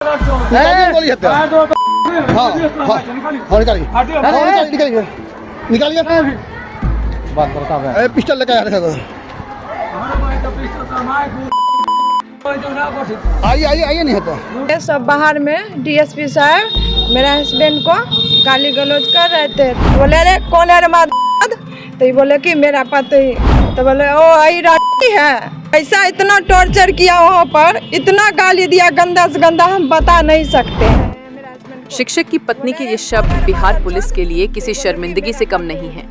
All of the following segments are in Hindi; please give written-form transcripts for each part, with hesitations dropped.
निकालिए बात करता है पिस्टल लेके आ रहे आइए नहीं होता। ये सब बाहर में डीएसपी साहब मेरा हस्बैंड को गाली गलौज कर रहे थे। बोले अरे कौन है रे तो ये बोले कि मेरा पति। तो बोले ओ आई रानी है। ऐसा इतना टॉर्चर किया वहाँ पर, इतना गाली दिया गंदा से गंदा, हम बता नहीं सकते। शिक्षक की पत्नी के ये शब्द बिहार पुलिस के लिए किसी शर्मिंदगी से कम नहीं है।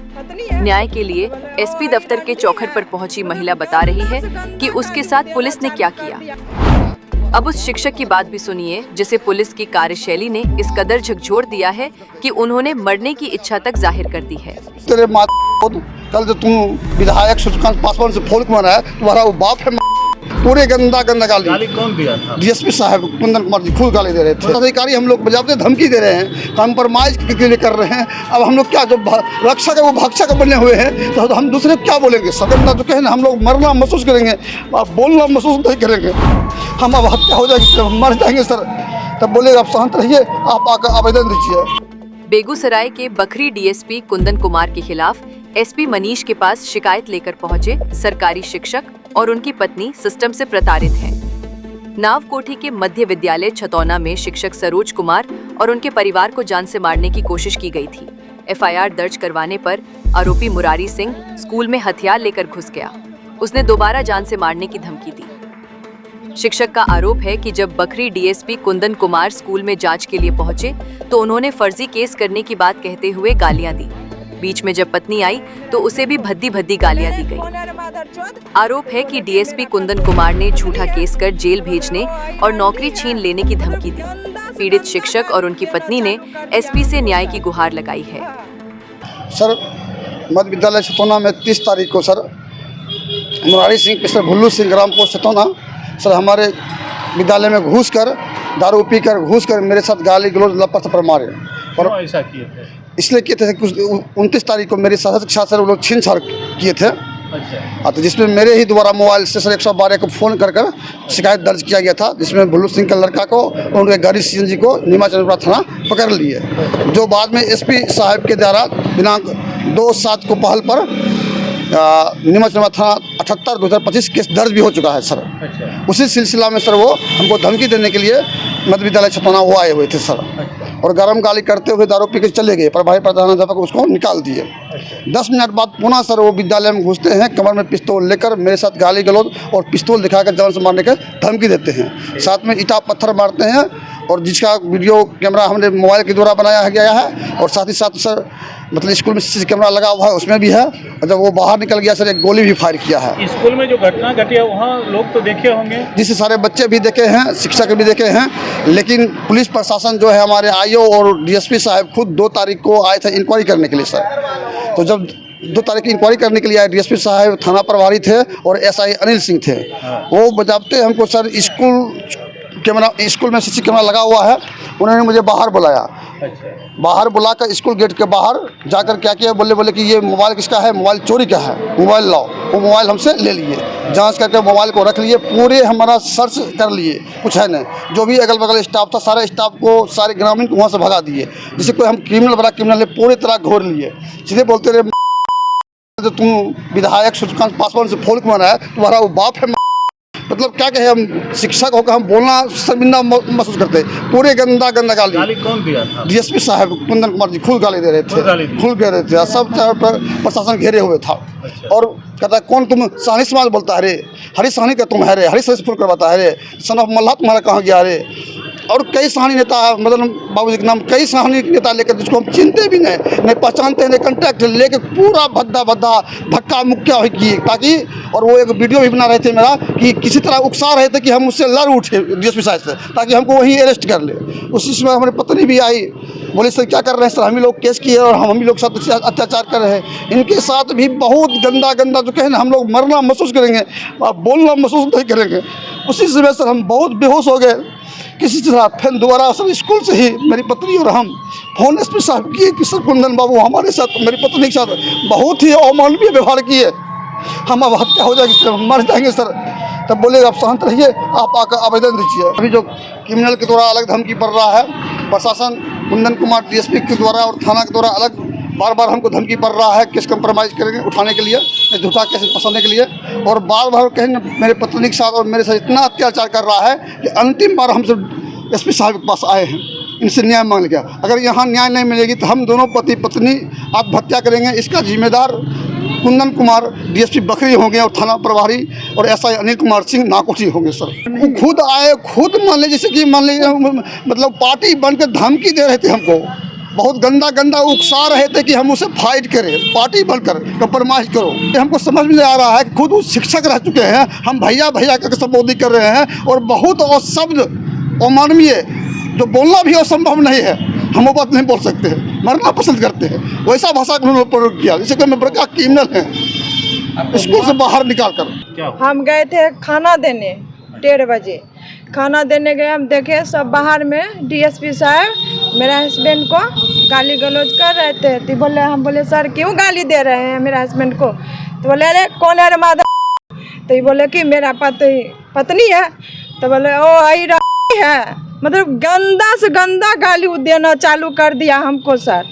न्याय के लिए एसपी दफ्तर के चौखट पर पहुंची महिला बता रही है कि उसके साथ पुलिस ने क्या किया। अब उस शिक्षक की बात भी सुनिए जिसे पुलिस की कार्यशैली ने इस कदर झकझोर दिया है कि उन्होंने मरने की इच्छा तक जाहिर कर दी है। तेरे कल जो तुम विधायक सूर्यकांत पासवान से फोन मारा है, तुम्हारा वो बाप है। पूरे गंदा गाली कौन दिया था? डीएसपी साहब कुंदन कुमार जी खुद गाली दे रहे थे। अधिकारी हम लोग बजाते धमकी दे रहे हैं, कॉम्प्रोमाइज के लिए कर रहे हैं। अब हम लोग क्या, जो रक्षक है वो भक्षक बने हुए हैं, तो हम दूसरे को क्या बोलेंगे? सदन जो कहे ना, हम लोग मरना महसूस करेंगे, बोलना महसूस नहीं करेंगे। हम अब हत्या हो जाएगी, हम मर जाएंगे सर, तब बोलेगा आप शांत रहिए, आप आकर आवेदन दीजिए। बेगूसराय के बखरी डीएसपी कुंदन कुमार के खिलाफ एसपी मनीष के पास शिकायत लेकर पहुंचे सरकारी शिक्षक और उनकी पत्नी सिस्टम से प्रताड़ित हैं। नावकोठी के मध्य विद्यालय छतौना में शिक्षक सरोज कुमार और उनके परिवार को जान से मारने की कोशिश की गई थी। एफआईआर दर्ज करवाने पर आरोपी मुरारी सिंह स्कूल में हथियार लेकर घुस गया। उसने दोबारा जान से मारने की धमकी दी। शिक्षक का आरोप है कि जब बखरी डीएसपी कुंदन कुमार स्कूल में जांच के लिए पहुंचे तो उन्होंने फर्जी केस करने की बात कहते हुए गालियां दी। बीच में जब पत्नी आई तो उसे भी भद्दी गालियां दी गई। आरोप है कि डीएसपी कुंदन कुमार ने झूठा केस कर जेल भेजने और नौकरी छीन लेने की धमकी दी। पीड़ित शिक्षक और उनकी पत्नी ने एसपी से न्याय की गुहार लगाई है। सर, मध्य विद्यालय छतौना में 30 तारीख को सर मुरारी सिंह पिस्टर भुल्लू सिंह ग्राम पोस्ट छतौना सर हमारे विद्यालय में घुस कर, दारू पी कर घुस कर मेरे साथ गाली गलौज लपट पर मारे। और ऐसा किए थे? इसलिए किए थे कुछ 29 तारीख को मेरी साथ के साथ सर वो लोग छीनछाड़ किए थे। अच्छा। तो जिसमें मेरे ही द्वारा मोबाइल से सर 112 को फ़ोन कर शिकायत दर्ज किया गया था, जिसमें भुल्लू सिंह का लड़का को और उनके गाड़ी सीएनजी को नीमाचंद्रपुरा थाना पकड़ लिए, जो बाद में एसपी साहब के द्वारा दिनांक 2/7 को पहल पर नीमाचंद्रपुरा थाना 78/2025 केस दर्ज भी हो चुका है सर। अच्छा। उसी सिलसिला में सर वो हमको धमकी देने के लिए मध्य विद्यालय छतौना वो आए हुए थे सर। अच्छा। और गरम गाली करते हुए दारू पी के चले गए, प्रभारी प्रधानाध्यापक उसको निकाल दिए। अच्छा। 10 मिनट बाद पुनः सर वो विद्यालय में घुसते हैं, कमर में पिस्तौल लेकर मेरे साथ गाली गलौज और पिस्तौल दिखाकर जान से मारने का धमकी देते हैं। साथ में ईंटा पत्थर मारते हैं, और जिसका वीडियो कैमरा हमने मोबाइल के द्वारा बनाया गया है, और साथ ही साथ सर मतलब स्कूल में सीसी कैमरा लगा हुआ है उसमें भी है। और जब वो बाहर निकल गया सर एक गोली भी फायर किया है। स्कूल में जो घटना घटी है वहाँ लोग तो देखे होंगे? जिससे सारे बच्चे भी देखे हैं, शिक्षक भी देखे हैं, लेकिन पुलिस प्रशासन जो है हमारे आईओ और डीएसपी साहब खुद 2 तारीख को आए थे इंक्वायरी करने के लिए सर। तो जब 2 तारीख की इंक्वायरी करने के लिए आए, डीएसपी साहब थाना प्रभारी थे और एसआई अनिल सिंह थे। वो बजाते हमको सर स्कूल में सीसी कैमरा लगा हुआ है, उन्होंने मुझे बाहर बुलाया। अच्छा। बाहर बुलाकर स्कूल गेट के बाहर जाकर क्या किया, बोले कि ये मोबाइल किसका है, मोबाइल चोरी का है, मोबाइल लाओ। वो मोबाइल हमसे ले लिए, जांच करके मोबाइल को रख लिए, पूरे हमारा सर्च कर लिए, कुछ है नहीं। जो भी अगल बगल स्टाफ था सारे स्टाफ को, सारे ग्रामीण को वहाँ से भगा दिए। जिसे कोई हम क्रिमिनल बड़ा क्रिमिनल है पूरी तरह घोर लिए। सीधे बोलते रहे जो तुम विधायक सूर्यकांत पासवान से फोन मारा है, तुम्हारा वो बाप है। मतलब क्या कहे, हम शिक्षक होकर हम बोलना शर्मिंदा महसूस करते। पूरे गंदा गाली कौन दिया था? डीएसपी साहब कुंदन कुमार जी खुद गाली दे रहे थे, खुद दे रहे थे। सब पर प्रशासन घेरे हुए था। अच्छा। और कहता कौन तुम साहनी समाज बोलता है रे, हरी साहनी का तुम है रे, हरी से फोन करवाता है रे, सन ऑफ मल्लाह तुम्हारा कहाँ गया रे। और कई सहानी नेता, मदन बाबू जी के नाम कई सहानी नेता लेकर, जिसको हम चिनते भी नहीं पहचानते हैं, कॉन्टैक्ट लेके पूरा भद्दा धक्का मुक्का किए ताकि। और वो एक वीडियो भी बना रहे थे मेरा कि किसी तरह उकसा रहे थे कि हम उससे लड़ उठे डीएसपी साहब से, ताकि हमको वहीं अरेस्ट कर ले। उसी समय हमारी पत्नी भी आई, बोले सर क्या कर रहे हैं सर, हम ही लोग केस किए और हम ही लोग साथ अत्याचार कर रहे हैं। इनके साथ भी बहुत गंदा जो कहे ना, हम लोग मरना महसूस करेंगे, बोलना महसूस नहीं करेंगे। उसी समय सर हम बहुत बेहोश हो गए किसी तरह। फिर दोबारा सर स्कूल से ही मेरी पत्नी और हम फोन एसपी साहब किए कि सर कुंदन बाबू हमारे साथ, मेरी पत्नी के साथ बहुत ही अमानवीय व्यवहार किए, हम अब हत्या हो जाएगी सर, मर जाएंगे सर, तब बोले आप शांत रहिए, आप आकर आवेदन दीजिए। अभी जो क्रिमिनल के द्वारा अलग धमकी पड़ रहा है, प्रशासन कुंदन कुमार डीएसपी के द्वारा और थाना के द्वारा अलग बार बार हमको धमकी पड़ रहा है केस कंप्रोमाइज़ करेंगे उठाने के लिए, झूठा केस फंसाने के लिए, और बार बार कहेंगे मेरे पत्नी के साथ और मेरे साथ इतना अत्याचार कर रहा है कि अंतिम बार हमसे एसपी साहब के पास आए हैं, इनसे न्याय मांग लिया। अगर यहाँ न्याय नहीं मिलेगी तो हम दोनों पति पत्नी आत्महत्या करेंगे। इसका जिम्मेदार कुंदन कुमार डीएसपी बखरी होंगे और थाना प्रभारी और एसआई अनिल कुमार सिंह नाकोठी होंगे सर। वो खुद आए, खुद मान लीजिए जैसे कि मान लीजिए मतलब पार्टी बनकर धमकी दे रहे थे हमको, बहुत गंदा गंदा उकसा रहे थे कि हम उसे फाइट करें, पार्टी बनकर कंप्रोमाइज़ करो। ये हमको समझ में आ रहा है कि खुद वो शिक्षक रह चुके हैं, हम भैया भैया करके संबोधित कर रहे हैं और बहुत और शब्द अमानवीय जो बोलना भी असंभव नहीं है, हम वो बात नहीं बोल सकते हैं, मरना पसंद करते हैं, वैसा भाषा का उन्होंने प्रयोग किया जैसे कि मैं बड़का क्रिमिनल है, स्कूल से बाहर निकाल कर। हम गए थे खाना देने 1:30 बजे, खाना देने गए, हम देखे सब बाहर में डीएसपी साहब मेरे हस्बैंड को गाली गलौज कर रहे थे। तो बोले, हम बोले सर क्यों गाली दे रहे हैं मेरे हस्बैंड को? तो बोले अरे कौन है रे मादा? तो ये बोले कि मेरा पत्नी है। तो बोले ओ आई है, मतलब गंदा से गंदा गाली देना चालू कर दिया हमको सर।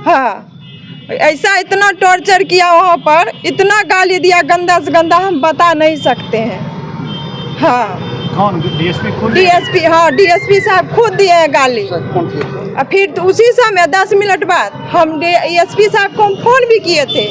हाँ, ऐसा इतना टॉर्चर किया वहाँ पर, इतना गाली दिया गंदा से गंदा, हम बता नहीं सकते हैं। हाँ कौन डीएसपी खुद? डीएसपी, हाँ डीएसपी साहब खुद दिए हैं गाली। और फिर तो उसी समय 10 मिनट बाद हम एसपी साहब को हम फोन भी किए थे।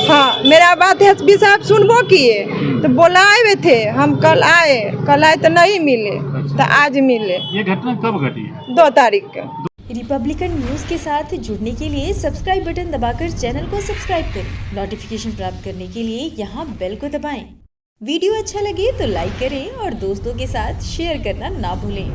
हाँ, मेरा बात एसपी साहब सुनबो किए तो बुलाए हुए थे, हम कल आए तो नहीं मिले, तो आज मिले। ये घटना कब घटी है? 2 तारीख को। रिपब्लिकन न्यूज़ के साथ जुड़ने के लिए सब्सक्राइब बटन दबाकर चैनल को सब्सक्राइब करें। नोटिफिकेशन प्राप्त करने के लिए यहाँ बेल को दबाएं। वीडियो अच्छा लगे तो लाइक करें और दोस्तों के साथ शेयर करना ना भूलें।